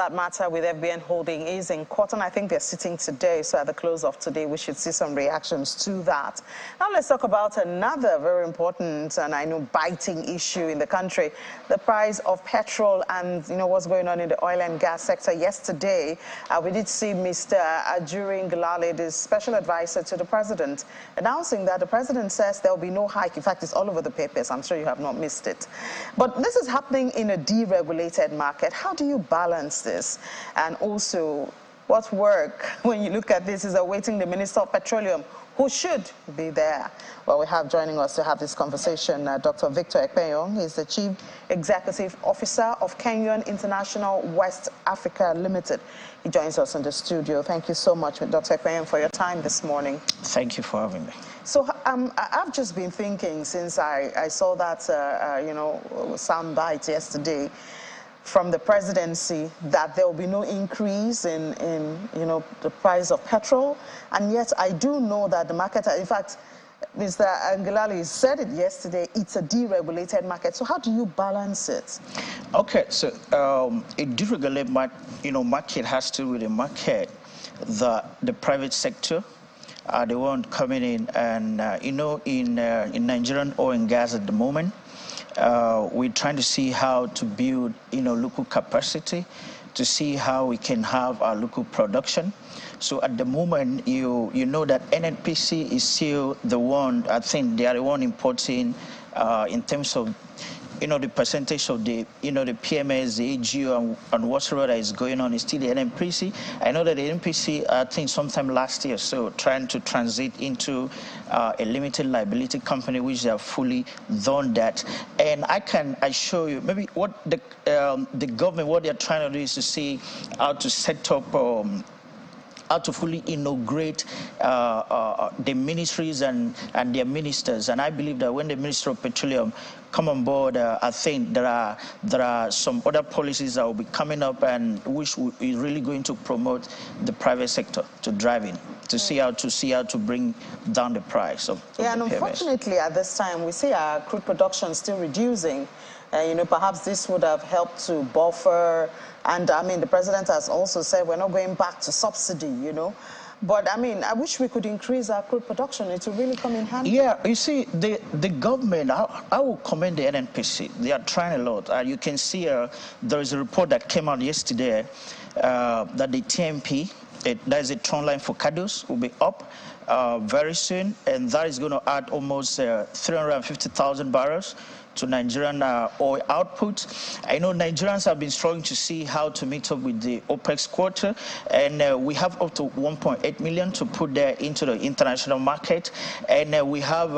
that matter with FBN Holding is in court, and I think they're sitting today. So at the close of today, we should see some reactions to that. Now let's talk about another very important and I know biting issue in the country, the price of petrol and what's going on in the oil and gas sector. Yesterday, we did see Mr. Ajuri Ngelale, the special advisor to the president, announcing that the president says there will be no hike. In fact, it's all over the papers. I'm sure you have not missed it. But this is happening in a deregulated market. How do you balance this? And also, what work, when you look at this, is awaiting the Minister of Petroleum, who should be there? Well, we have joining us to have this conversation Dr. Victor Ekpenyong. He's the Chief Executive Officer of Kenyon International West Africa Limited. He joins us in the studio. Thank you so much, Dr. Ekpenyong, for your time this morning. Thank you for having me. So I've just been thinking since I saw that, soundbite yesterday from the presidency that there will be no increase in the price of petrol. And yet I do know that the market, in fact, Mr. Ngelale said it yesterday, it's a deregulated market. So how do you balance it? Okay, so a deregulated market has to do with a market that the private sector are the one coming in, and in Nigerian oil and gas at the moment, we're trying to see how to build local capacity, to see how we can have our local production. So at the moment, you know that NNPC is still the one. I think they are the one importing in terms of the percentage of the the PMS, the AGO, and whatever that is going on is still the NNPC. I know that the NNPC, I think sometime last year, so trying to transit into a limited liability company, which they have fully done that. And I can assure you, maybe what the government, what they're trying to do is to see how to set up how to fully integrate the ministries and their ministers. And I believe that when the Minister of Petroleum come on board, I think there are some other policies that will be coming up, and which is really going to promote the private sector to drive in, to see how to bring down the price of and the unfortunately at this time we see our crude production still reducing. Perhaps this would have helped to buffer. And I mean, the president has also said we're not going back to subsidy, But I mean, I wish we could increase our crude production. It will really come in handy. Yeah, you see, the government, I will commend the NNPC. They are trying a lot. You can see there is a report that came out yesterday that the TMP, that is a trend line for Forcados, will be up very soon, and that is going to add almost 350,000 barrels to Nigerian oil output. I know Nigerians have been struggling to see how to meet up with the OPEC quota, and we have up to 1.8 million to put there into the international market. And we have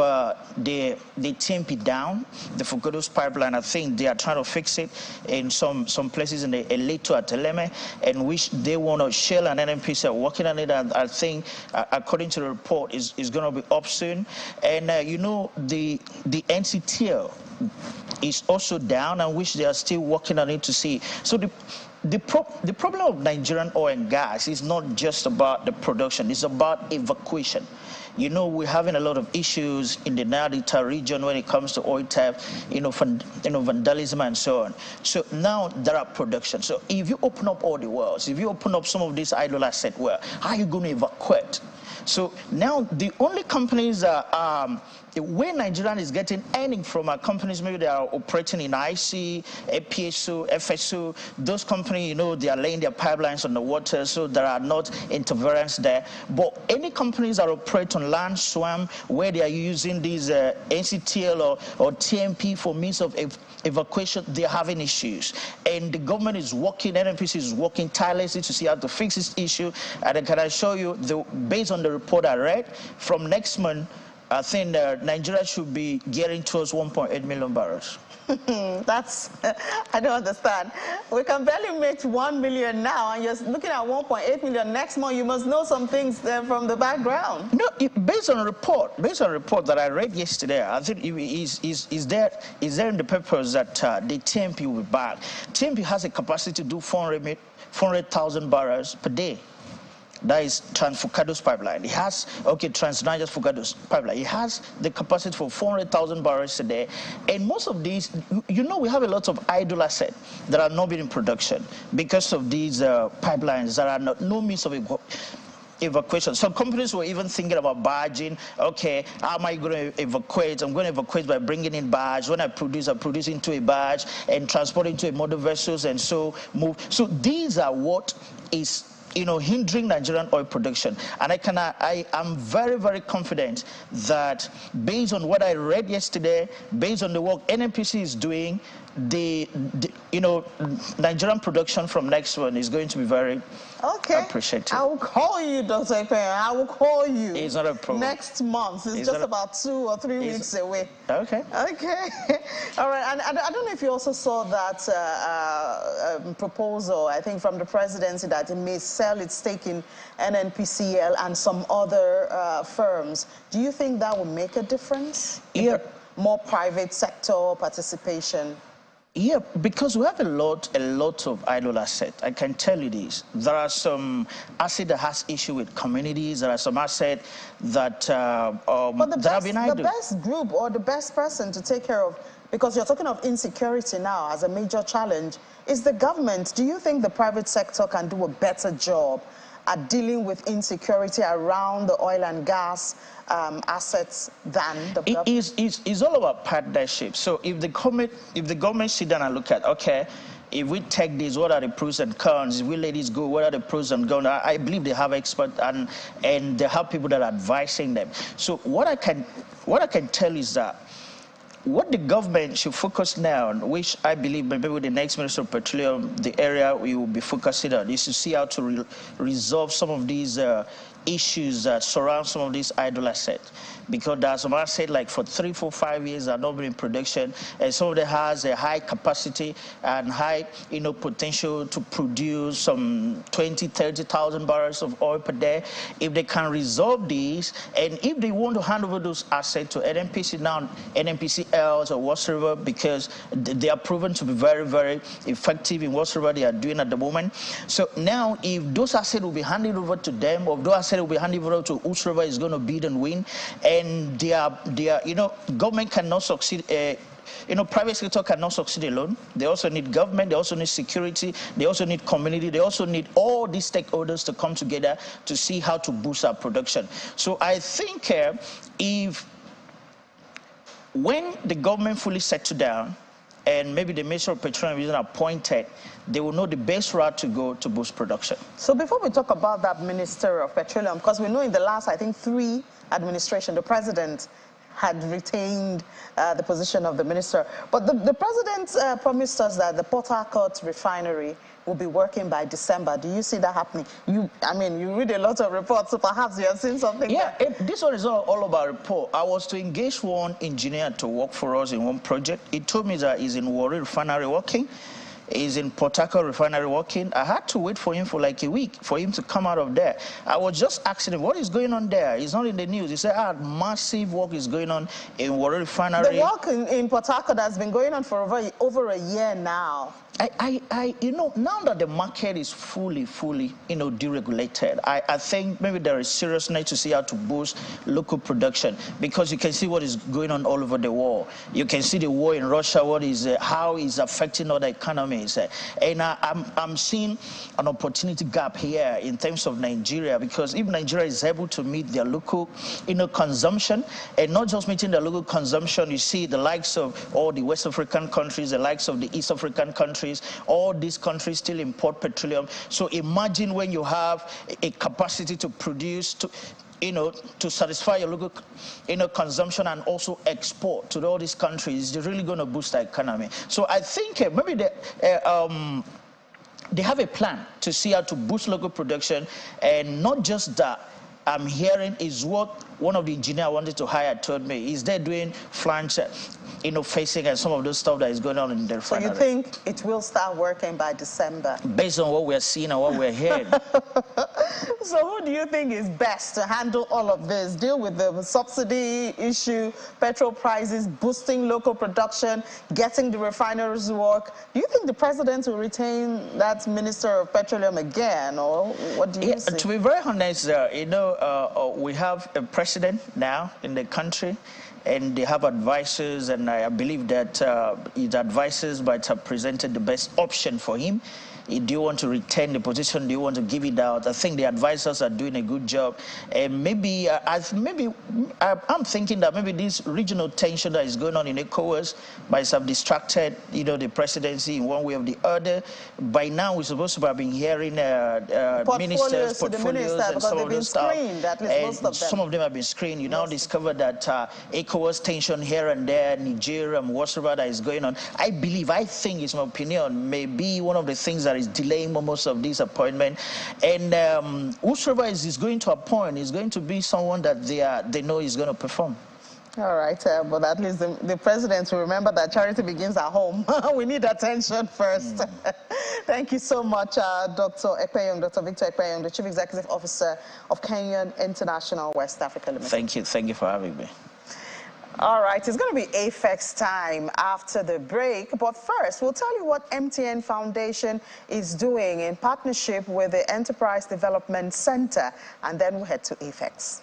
the TMP down, the Forcados pipeline. I think they are trying to fix it in some places in the Eleto at Teleme, and which they want to Shell and NNPC are working on it. And I think, according to the report, is going to be up soon. And the NCTL is also down, and which they are still working on it to see. So the problem of Nigerian oil and gas is not just about the production, it's about evacuation. We're having a lot of issues in the Nile Delta region when it comes to oil theft, vandalism and so on. So now there are production. So if you open up all the wells, if you open up some of these idle asset wells, how are you going to evacuate? So now the only companies where Nigeria is getting earning from are companies maybe they are operating in IC, APSO, FSO. Those companies, they are laying their pipelines on the water, so there are not interference there. But any companies that operate on land, swamp, where they are using these NCTL or TMP for means of evacuation, they're having issues. And the government is working, NNPC is working tirelessly to see how to fix this issue. And I can assure you, based on the report I read, from next month, I think Nigeria should be gearing towards 1.8 million barrels. That's, I don't understand. We can barely make 1 million now, and you're looking at 1.8 million next month. You must know some things there from the background. No, based on a report that I read yesterday, I think is there in the papers that the TMP will be back. TMP has a capacity to do 400,000 barrels per day. that is Forcados pipeline. It has, okay, Trans-Niger Forcados pipeline. It has the capacity for 400,000 barrels a day. And most of these, you know, we have a lot of idle assets that are not being in production because of these pipelines that are no means of evacuation. Some companies were even thinking about barging. Okay, how am I going to evacuate? I'm going to evacuate by bringing in barge. When I produce into a barge and transport into a motor vessels and so move. So these are what is, you know, hindering Nigerian oil production. And I am very, very confident that based on what I read yesterday, based on the work NNPC is doing, the you know, Nigerian production from next one is going to be very appreciated. I will call you, Dr. Ekpenyong. I will call you. It's not a problem. Next month. It's just about 2 or 3 weeks away. Okay. Okay. All right. And I don't know if you also saw that proposal, I think, from the presidency that it may sell its stake in NNPCL and some other firms. Do you think that will make a difference? Yeah. More private sector participation? Yeah, because we have a lot of idle assets. I can tell you this. There are some assets that has issue with communities. There are some assets that, have been idle. The best group or the best person to take care of, because you're talking of insecurity now as a major challenge, is the government. Do you think the private sector can do a better job at dealing with insecurity around the oil and gas assets than the government? It's all about partnership. So if the government sit down and look at, okay, if we take this, what are the pros and cons? If we let this go, what are the pros and cons? I believe they have experts and they have people that are advising them. So what I can tell is that what the government should focus now on, which I believe maybe with the next Minister of Petroleum, the area we will be focusing on, is to see how to resolve some of these issues that surround some of these idle assets. Because there are some assets like for 3, 4, 5 years are not been in production, and some of them has a high capacity and high, you know, potential to produce some 20, 30,000 barrels of oil per day. If they can resolve these, and if they want to hand over those assets to NNPC now, NNPCLs or whatsoever, because they are proven to be very, very effective in whatsoever they are doing at the moment. So now, if those assets will be handed over to them, or those assets will be handed over to whosoever is going to bid and win, and they are, you know, government cannot succeed. You know, private sector cannot succeed alone. They also need government. They also need security. They also need community. They also need all these stakeholders to come together to see how to boost our production. So I think when the government fully settle down, and maybe the Minister of Petroleum is appointed, they will know the best route to go to boost production. So before we talk about that Minister of Petroleum, because we know in the last, I think, 3 administration, the president had retained the position of the minister. But the president promised us that the Port Harcourt refinery will be working by December. Do you see that happening? I mean, you read a lot of reports, so perhaps you have seen something. Yeah, this one is all about report. I was to engage one engineer to work for us in one project. He told me that he's in Warri refinery working. He's in Port Harcourt refinery working. I had to wait for him for like a week for him to come out of there. I was just asking him, what is going on there? He's not in the news. He said, massive work is going on in Warri refinery. The work in Port Harcourt has been going on for over a year now. You know, now that the market is fully, you know, deregulated, I think maybe there is serious need to see how to boost local production, because you can see what is going on all over the world. You can see the war in Russia, how it's affecting other economies. And I'm seeing an opportunity gap here in terms of Nigeria, because if Nigeria is able to meet their local, you know, consumption, and not just meeting their local consumption, you see the likes of all the West African countries, the likes of the East African countries, all these countries still import petroleum. So imagine when you have a capacity to produce, to satisfy your local, consumption and also export to all these countries, it's really going to boost the economy. So I think maybe they have a plan to see how to boost local production, and not just that, I'm hearing is what one of the engineers I wanted to hire told me. Is they're doing flange, facing and some of those stuff that is going on in the refinery. So you think it will start working by December? Based on what we're seeing and what we're hearing. So who do you think is best to handle all of this? Deal with the subsidy issue, petrol prices, boosting local production, getting the refineries to work. Do you think the president will retain that Minister of Petroleum again, or what do you see? To be very honest, we have a president now in the country, and they have advisors, and I believe that his advisors might have presented the best option for him. Do you want to retain the position? Do you want to give it out? I think the advisors are doing a good job. And maybe, I'm thinking that maybe this regional tension that is going on in ECOWAS might have distracted, the presidency in one way or the other. By now, we're supposed to have been hearing ministers, portfolios, and some of those stuff. And some of them have been screened. You now discover that ECOWAS tension here and there, Nigeria, and whatsoever that is going on. I think, it's my opinion, maybe one of the things that is delaying most of this appointment. And whosoever is going to appoint is going to be someone that they know is going to perform. All right, but at least the president will remember that charity begins at home. We need attention first. Thank you so much, Dr. Ekpenyong, Dr. Victor Ekpenyong, the Chief Executive Officer of Kenyon International West Africa Limited. Thank you for having me. All right, it's going to be AFEX time after the break. But first, we'll tell you what MTN Foundation is doing in partnership with the Enterprise Development Center, and then we'll head to AFEX.